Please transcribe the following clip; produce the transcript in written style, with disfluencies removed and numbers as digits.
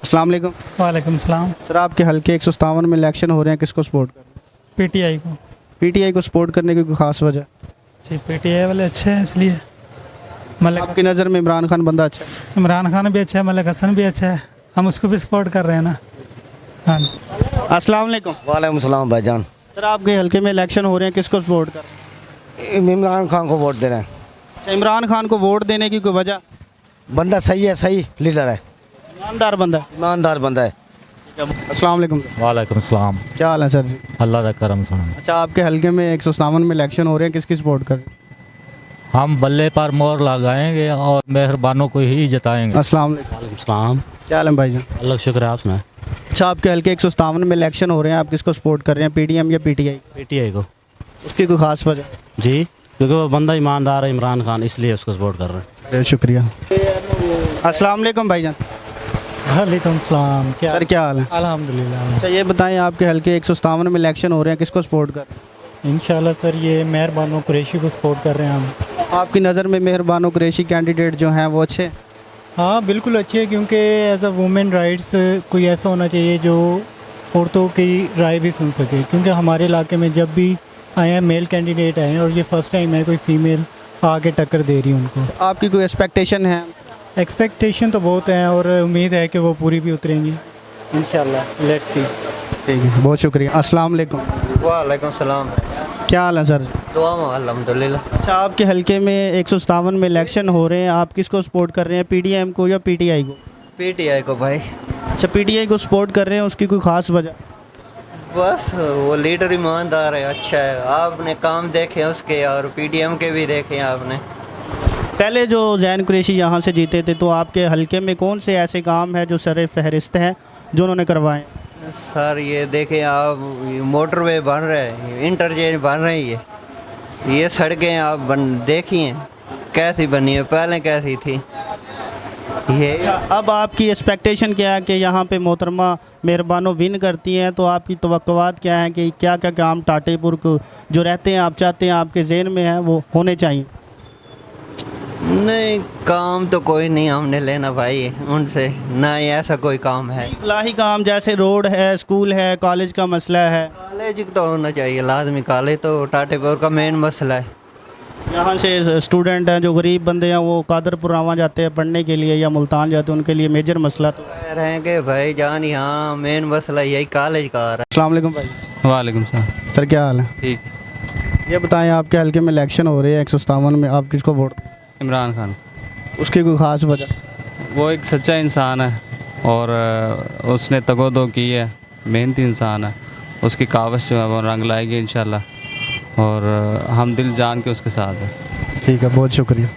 अस्सलाम वालेकुम। वालेकुम सलाम। सर आपके हल्के 157 में इलेक्शन हो रहे हैं, किसको सपोर्ट कर रहे हैं? पीटीआई को। पीटीआई को सपोर्ट करने की कोई खास वजह? जी पीटीआई वाले अच्छे हैं इसलिए। मलिक आपकी नज़र में इमरान खान बंदा अच्छा है? इमरान खान भी अच्छा है, मलिक हसन भी अच्छा है, हम उसको भी सपोर्ट कर रहे हैं ना। हाँ अस्सलाम वालेकुम। वालेकुम सलाम भाईजान। सर आपके हल्के में इलेक्शन हो रहे हैं, किसको सपोर्ट कर रहे हैं? इमरान खान को वोट दे रहे हैं। अच्छा, इमरान खान को वोट देने की कोई वजह? बंदा सही है, सही लीडर है, ईमानदार बंदा है। ईमानदार बंदा है। अस्सलाम वालेकुम। वालेकुम सलाम। क्या हाल है सर जी? अल्लाह का करम सलाम। अच्छा, आपके हल्के में 157 में इलेक्शन हो रहे हैं, किसकी सपोर्ट कर रहे हैं? हम बल्ले पर मोहर लगाएंगे और मेहरबानों को ही जिताएंगे। अस्सलाम वालेकुम। वालेकुम सलाम। क्या हाल है भाईजान? अल्लाह का शुक्र है, आप सुनाए। अच्छा, आपके हल्के 157 में इलेक्शन हो रहे हैं, आप किसको सपोर्ट कर रहे हैं, पीडीएम या पीटीआई? पीटीआई को। उसकी कोई खास वजह? जी, क्योंकि वो बंदा ईमानदार है इमरान खान, इसलिए उसको सपोर्ट कर रहे हैं। बहुत शुक्रिया। अस्सलाम वालेकुम भाईजान। वालेकुम सलाम। क्या सर क्या हाल है? अल्हम्दुलिल्लाह। अच्छा, ये बताएं आपके हल्के 157 में इलेक्शन हो रहे हैं, किसको सपोर्ट कर रहे हैं? इंशाल्लाह सर ये मेहरबानो कुरैशी को सपोर्ट कर रहे हैं हम। आपकी नज़र में मेहरबानो कुरैशी कैंडिडेट जो हैं वो अच्छे हैं? हाँ बिल्कुल अच्छे हैं, क्योंकि एज अ वुमेन राइट्स कोई ऐसा होना चाहिए जो औरतों की राय भी सुन सके, क्योंकि हमारे इलाके में जब भी आए हैं मेल कैंडिडेट आए हैं और ये फर्स्ट टाइम है कोई फीमेल आके टक्कर दे रही है उनको। आपकी कोई एक्सपेक्टेशन है? एक्सपेक्टेशन तो बहुत हैं और उम्मीद है कि वो पूरी भी उतरेंगी इंशाल्लाह। Let's see. ठीक है, बहुत शुक्रिया। अस्सलाम वालेकुम। वालेकुम सलाम। क्या हाल है सर? दुआ में अल्हम्दुलिल्लाह। अच्छा, आपके हल्के में 157 में इलेक्शन हो रहे हैं, आप किसको सपोर्ट कर रहे हैं, पीडीएम को या पीटीआई को? पीटीआई को भाई। अच्छा, पीटीआई को सपोर्ट कर रहे हैं, उसकी कोई ख़ास वजह? बस वो लीडर ईमानदार है, अच्छा है, आपने काम देखे उसके और पीटीएम के भी देखे आपने। पहले जो जैन कुरैशी यहाँ से जीते थे, तो आपके हल्के में कौन से ऐसे काम है जो सर फहरिस्त हैं जो उन्होंने करवाए? सर ये देखें आप, मोटरवे बन रहे हैं, इंटरचेंज बन रही है, ये सड़कें आप देखिए कैसी बनी है, पहले कैसी थी ये। अब आपकी एक्सपेक्टेशन क्या है कि यहाँ पे मोहतरमा मेहरबानो विन करती हैं, तो आपकी तवक्कुआत क्या है कि क्या क्या काम टाटेपुर को जो रहते हैं आप चाहते हैं आपके जहन में है वो होने चाहिए? नहीं, काम तो कोई नहीं हमने लेना भाई उनसे, ना ही ऐसा कोई काम है। इलाही काम जैसे रोड है, स्कूल है, कॉलेज का मसला है। कॉलेज तो होना चाहिए लाजमी, कॉलेज तो टाटेपुर का मेन मसला है। यहाँ से स्टूडेंट हैं जो गरीब बंदे हैं वो कादरपुर आवा जाते हैं पढ़ने के लिए या मुल्तान जाते हैं, उनके लिए मेजर मसला तो कह रहे हैं कि भाई जान यहाँ मेन मसला यही कॉलेज का आ रहा अस्सलाम वालेकुम भाई। वालेकुम सलाम। सर क्या हाल है? ठीक। ये बताएं आपके हल्के में इलेक्शन हो रहे हैं 157 में, आप किसको वोट? इमरान खान। उसकी कोई ख़ास वजह? वो एक सच्चा इंसान है और उसने तगोदो की है, मेहनती इंसान है, उसकी कावश जो है वो रंग लाएगी इंशाल्लाह, और हम दिल जान के उसके साथ हैं। ठीक है, बहुत शुक्रिया।